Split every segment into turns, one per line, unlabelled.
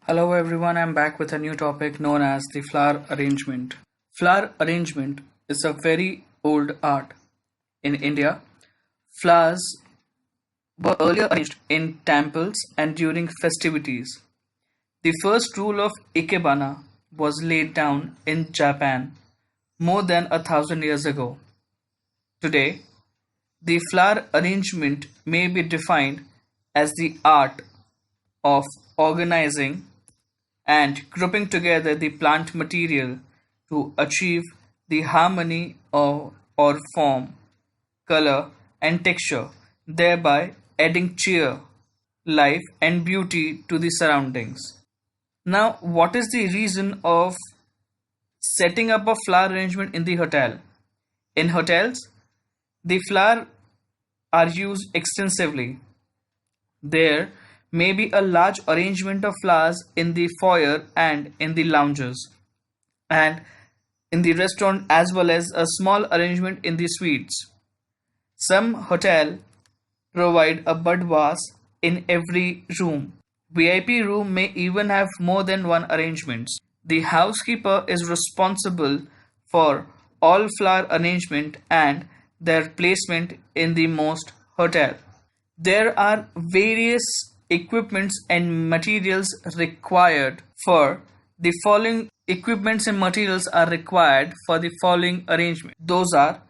Hello everyone, I'm back with a new topic known as the flower arrangement. Flower arrangement is a very old art. In India, flowers were earlier arranged in temples and during festivities. The first rule of ikebana was laid down in Japan more than 1,000 years ago. Today, the flower arrangement may be defined as the art of organizing and grouping together the plant material to achieve the harmony or form, color, and texture, thereby adding cheer, life, and beauty to the surroundings. Now, what is the reason of setting up a flower arrangement in the hotel? In hotels, the flowers are used extensively. There may be a large arrangement of flowers in the foyer and in the lounges, and in the restaurant as well as a small arrangement in the suites. Some hotel provide a bud vase in every room. VIP room may even have more than one arrangements. The housekeeper is responsible for all flower arrangement and their placement in the most hotel. There are various equipments and materials required for the following equipments and materials are required for the following arrangement. Those are: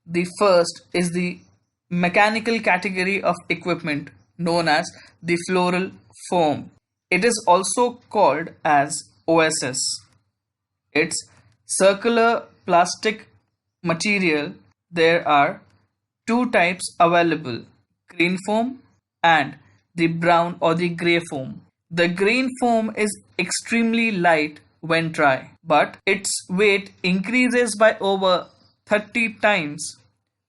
the first is the mechanical category of equipment known as the floral foam. It is also called as OSS. It's circular plastic material. There are two types available: green foam and the brown or the grey foam. The green foam is extremely light when dry, but its weight increases by over 30 times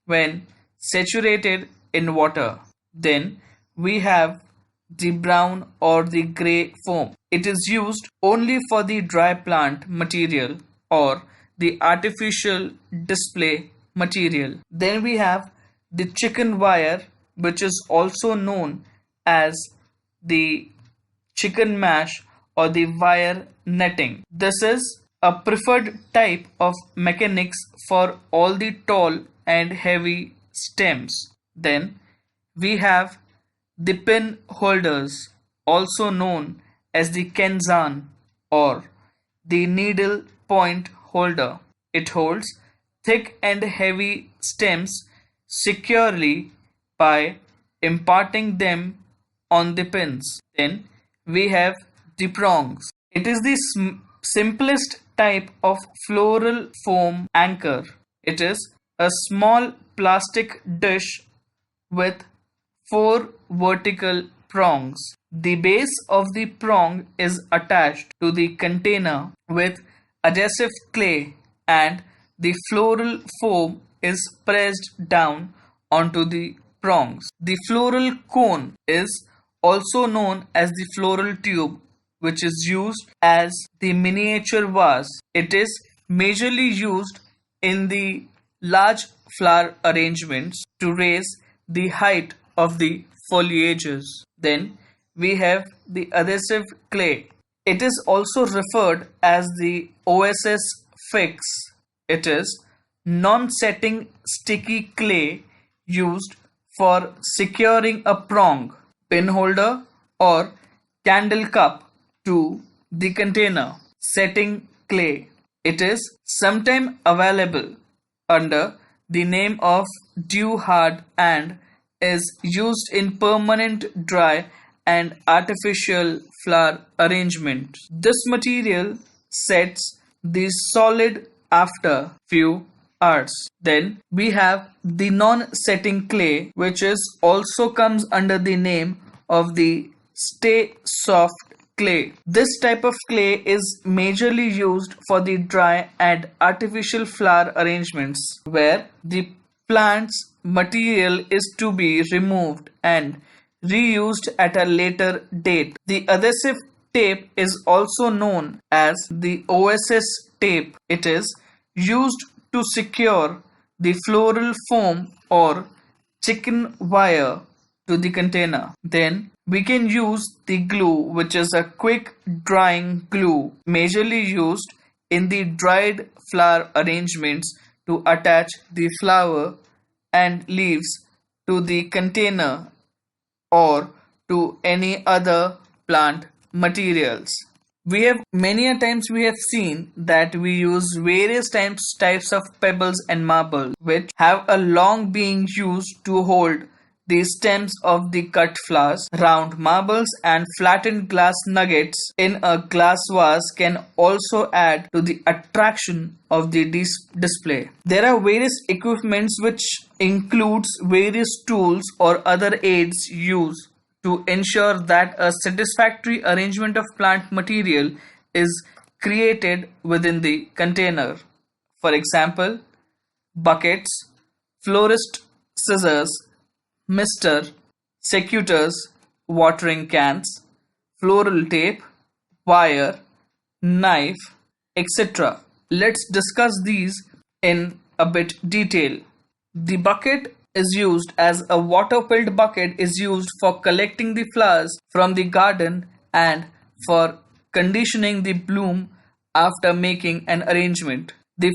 when saturated in water. Then we have the brown or the grey foam. It is used only for the dry plant material or the artificial display material. Then we have the chicken wire, which is also known as the chicken mash or the wire netting. This is a preferred type of mechanics for all the tall and heavy stems. Then we have the pin holders, also known as the kenzan or the needle point holder. It holds thick and heavy stems securely by imparting them on the pins. Then we have the prongs. It is the simplest type of floral foam anchor. It is a small plastic dish with four vertical prongs. The base of the prong is attached to the container with adhesive clay, and the floral foam is pressed down onto the prongs. The floral cone is also known as the floral tube, which is used as the miniature vase. It is majorly used in the large flower arrangements to raise the height of the foliages. Then we have the adhesive clay. It is also referred as the OSS fix. It is non-setting sticky clay used for securing a prong, pin holder, or candle cup to the container. Setting clay. It is sometimes available under the name of dew hard and is used in permanent dry and artificial flower arrangement. This material sets the solid after few hours. Then we have the non-setting clay, which is also comes under the name of the stay soft clay. This type of clay is majorly used for the dry and artificial flower arrangements where the plant's material is to be removed and reused at a later date. The adhesive tape is also known as the OSS tape. It is used to secure the floral foam or chicken wire to the container. Then We can use the glue, which is a quick drying glue majorly used in the dried flower arrangements to attach the flower and leaves to the container or to any other plant materials. We have many a times we have seen that we use various types of pebbles and marble which have a long being used to hold the stems of the cut flowers. Round marbles and flattened glass nuggets in a glass vase can also add to the attraction of the display. There are various equipments which includes various tools or other aids used to ensure that a satisfactory arrangement of plant material is created within the container. For example, buckets, florist scissors, mister, secateurs, watering cans, floral tape, wire, knife, etc. Let's discuss these in a bit detail. The bucket is used as a water-filled bucket is used for collecting the flowers from the garden and for conditioning the bloom after making an arrangement. The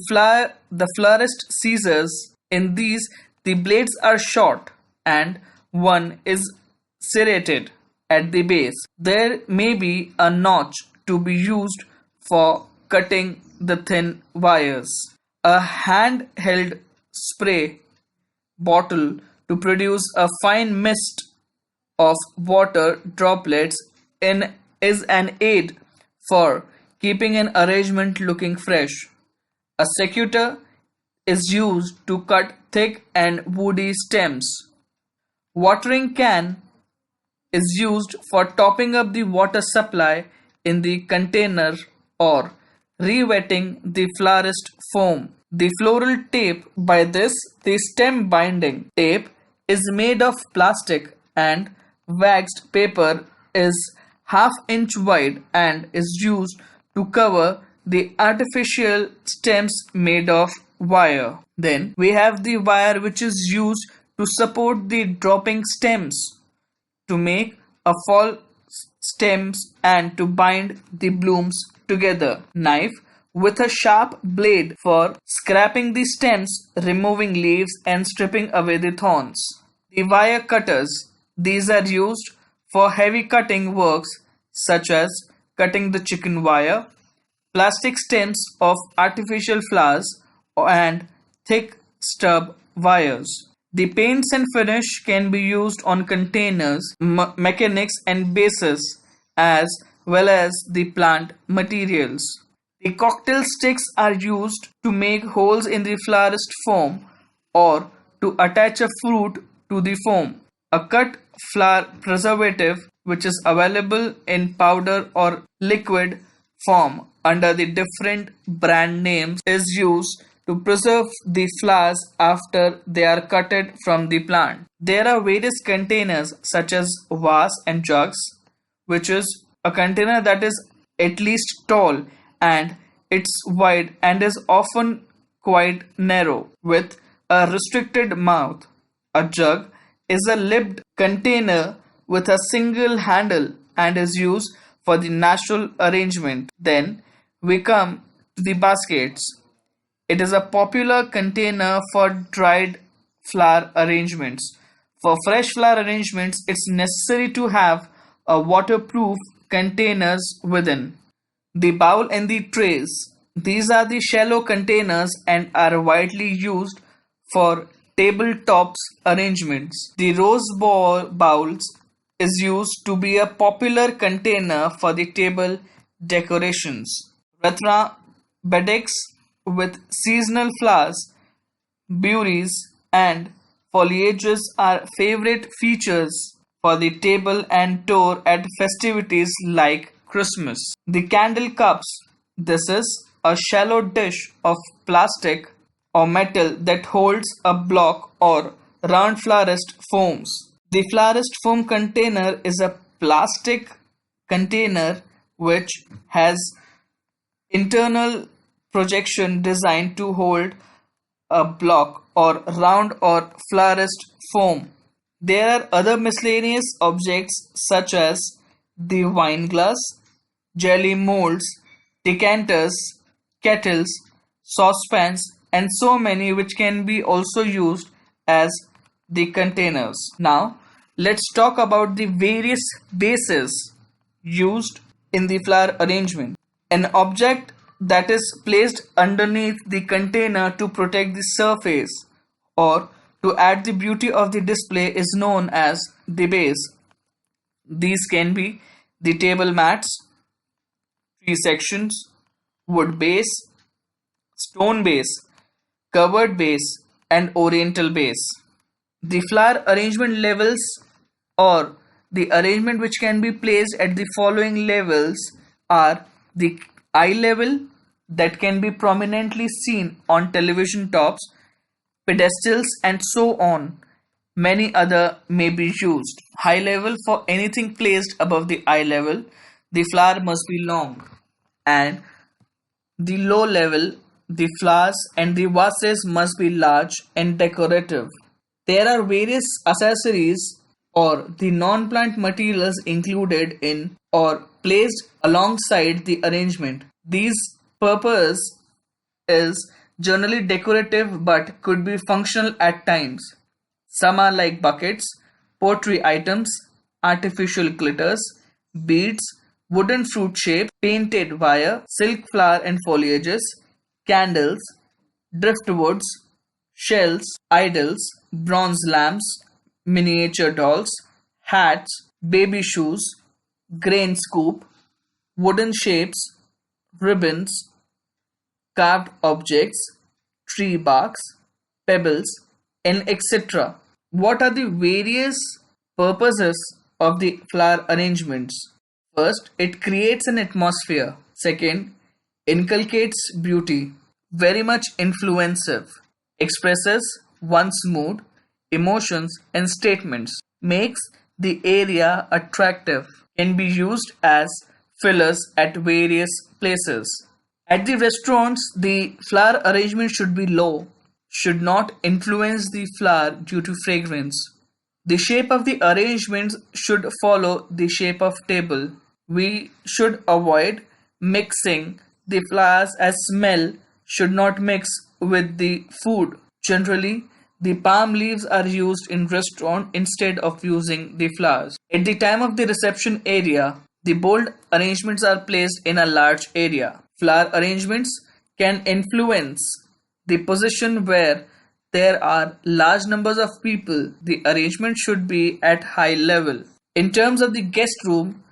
florist scissors in these the blades are short and one is serrated at the base. There may be a notch to be used for cutting the thin wires. A handheld spray bottle to produce a fine mist of water droplets in is an aid for keeping an arrangement looking fresh. A secateur is used to cut thick and woody stems. Watering can is used for topping up the water supply in the container or re-wetting the florist foam. The floral tape, by this, the stem binding tape is made of plastic and waxed paper is half-inch wide and is used to cover the artificial stems made of wire. Then we have the wire which is used to support the dropping stems to make a fall stems and to bind the blooms together. Knife with a sharp blade for scraping the stems, removing leaves and stripping away the thorns. The wire cutters. These are used for heavy cutting works such as cutting the chicken wire, plastic stems of artificial flowers and thick stub wires. The paints and finish can be used on containers, mechanics and bases as well as the plant materials. The cocktail sticks are used to make holes in the florist foam or to attach a fruit to the foam. A cut flower preservative which is available in powder or liquid form under the different brand names is used to preserve the flowers after they are cutted from the plant. There are various containers such as vase and jugs, which is a container that is at least tall and it's wide and is often quite narrow with a restricted mouth. A jug is a lipped container with a single handle and is used for the natural arrangement. Then we come to the baskets. It is a popular container for dried flower arrangements. For fresh flower arrangements, it's necessary to have a waterproof containers within. The bowl and the trays. These are the shallow containers and are widely used for tabletops arrangements. The rose bowls is used to be a popular container for the table decorations. Ratra bedics with seasonal flowers, berries and foliages are favorite features for the table and door at festivities like Christmas. The candle cups. This is a shallow dish of plastic or metal that holds a block or round florist foams. The florist foam container is a plastic container which has internal projection designed to hold a block or round or florist foam. There are other miscellaneous objects such as the wine glass, jelly molds, decanters, kettles, saucepans, and so many which can be also used as the containers. Now, let's talk about the various bases used in the flower arrangement. An object that is placed underneath the container to protect the surface or to add the beauty of the display is known as the base. These can be the table mats, tree sections, wood base, stone base, covered base, and oriental base. The flower arrangement levels or the arrangement which can be placed at the following levels are the eye level that can be prominently seen on television tops, pedestals, and so on. Many other may be used. High level for anything placed above the eye level, the flower must be long, and the low level, the flowers and the vases must be large and decorative. There are various accessories or the non-plant materials included in or placed alongside the arrangement. These purpose is generally decorative but could be functional at times. Some are like buckets, pottery items, artificial glitters, beads, wooden fruit shapes, painted wire, silk flower and foliages, candles, driftwoods, shells, idols, bronze lamps, miniature dolls, hats, baby shoes, grain scoop, wooden shapes, ribbons, carved objects, tree barks, pebbles, and etc. What are the various purposes of the flower arrangements? First, it creates an atmosphere. Second, inculcates beauty, very much influensive, expresses one's mood, emotions, and statements, makes the area attractive, can be used as fillers at various places. At the restaurants, the flower arrangement should be low, should not influence the flower due to fragrance. The shape of the arrangement should follow the shape of table. We should avoid mixing the flowers as smell should not mix with the food. Generally, the palm leaves are used in restaurant instead of using the flowers. At the time of the reception area, the bold arrangements are placed in a large area. Flower arrangements can influence the position where there are large numbers of people. The arrangement should be at high level. In terms of the guest room,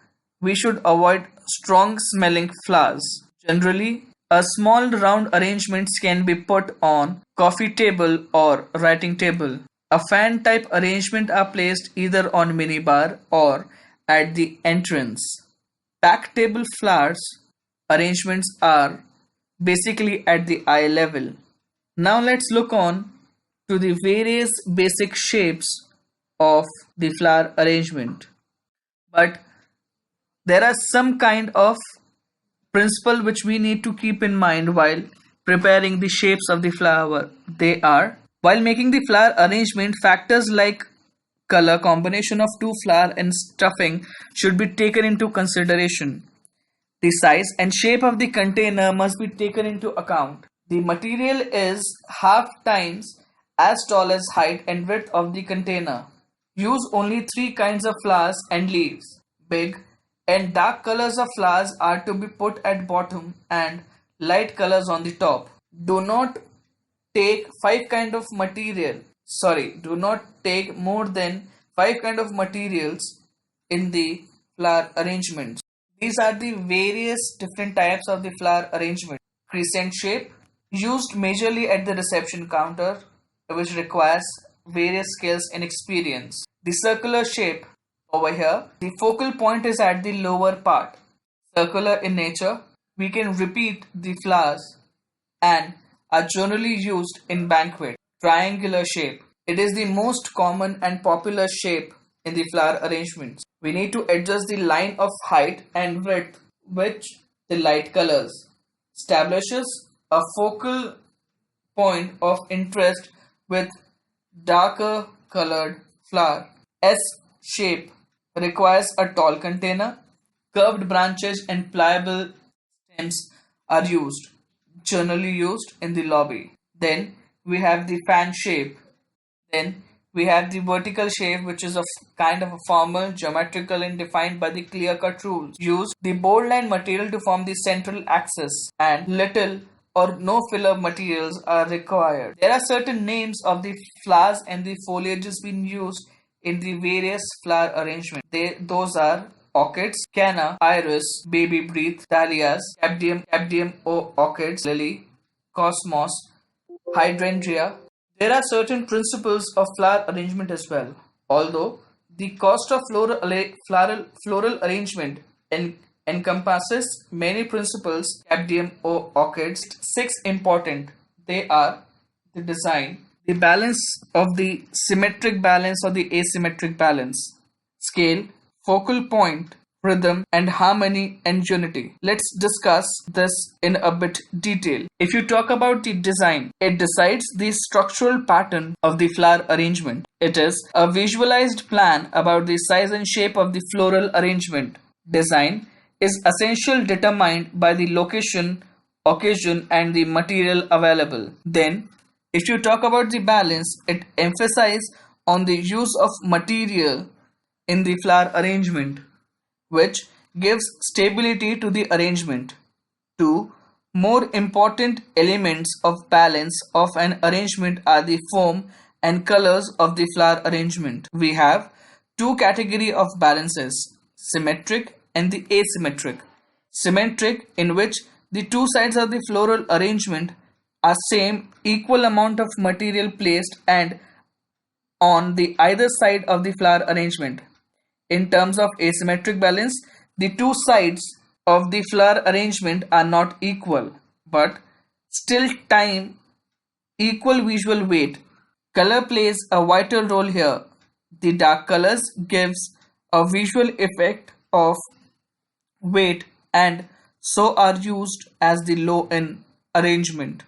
we should avoid strong smelling flowers. Generally, a small round arrangements can be put on coffee table or writing table. A fan type arrangement are placed either on minibar or at the entrance. Back table flowers arrangements are basically at the eye level. Now let's look on to the various basic shapes of the flower arrangement. But there are some kind of principle which we need to keep in mind while preparing the shapes of the flower. They are, while making the flower arrangement, factors like color combination of two flower and stuffing should be taken into consideration. The size and shape of the container must be taken into account. The material is half times as tall as height and width of the container. Use only three kinds of flowers and leaves. Big and dark colors of flowers are to be put at bottom and light colors on the top. Do not take five kind of material. Sorry, do not take more than five kind of materials in the flower arrangements. These are the various different types of the flower arrangement. Crescent shape, used majorly at the reception counter, which requires various skills and experience. The circular shape, over here, the focal point is at the lower part. Circular in nature, we can repeat the flowers and are generally used in banquet. Triangular shape, it is the most common and popular shape in the flower arrangements. We need to adjust the line of height and width which the light colors establishes a focal point of interest with darker colored flower. S shape requires a tall container. Curved branches and pliable stems are used, generally used in the lobby. Then we have the fan shape. Then we have the vertical shape, which is a kind of a formal, geometrical, and defined by the clear-cut rules. Use the bold line material to form the central axis, and little or no filler materials are required. There are certain names of the flowers and the foliages being used in the various flower arrangements. Those are orchids, canna, iris, baby breath, dahlias, cabdium orchids, lily, cosmos, hydrangea. There are certain principles of flower arrangement as well. Although the cost of floral arrangement encompasses many principles, cabdium orchids, six important. They are the design, the balance of the symmetric balance or the asymmetric balance, scale, focal point, rhythm, and harmony and unity. Let's discuss this in a bit detail. If you talk about the design, it decides the structural pattern of the flower arrangement. It is a visualized plan about the size and shape of the floral arrangement. Design is essentially determined by the location, occasion, and the material available. Then, if you talk about the balance, it emphasizes on the use of material in the flower arrangement, which gives stability to the arrangement. Two more important elements of balance of an arrangement are the form and colors of the flower arrangement. We have two categories of balances, symmetric and the asymmetric. Symmetric, in which the two sides of the floral arrangement are same equal amount of material placed and on the either side of the flower arrangement. In terms of asymmetric balance, the two sides of the flower arrangement are not equal, but still time equal visual weight. Color plays a vital role here. The dark colors gives a visual effect of weight and so are used as the low in arrangement.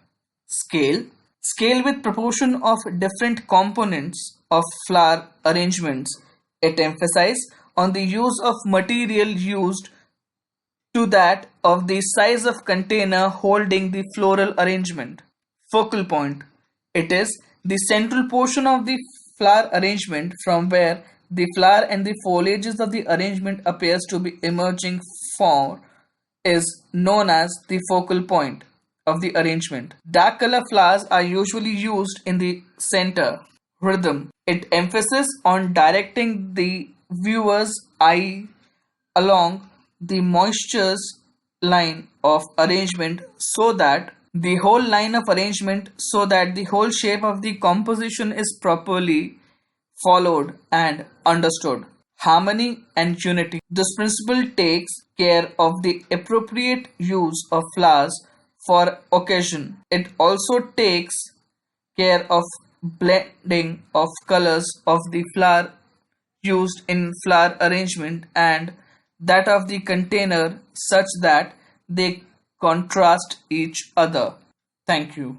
Scale. Scale with proportion of different components of flower arrangements. It emphasizes on the use of material used to that of the size of container holding the floral arrangement. Focal point. It is the central portion of the flower arrangement from where the flower and the foliages of the arrangement appears to be emerging for is known as the focal point of the arrangement. Dark color flowers are usually used in the center. Rhythm. It emphasizes on directing the viewer's eye along the moisture's line of arrangement so that the whole shape of the composition is properly followed and understood. Harmony and unity. This principle takes care of the appropriate use of flowers for occasion. It also takes care of blending of colors of the flower used in flower arrangement and that of the container such that they contrast each other. Thank you.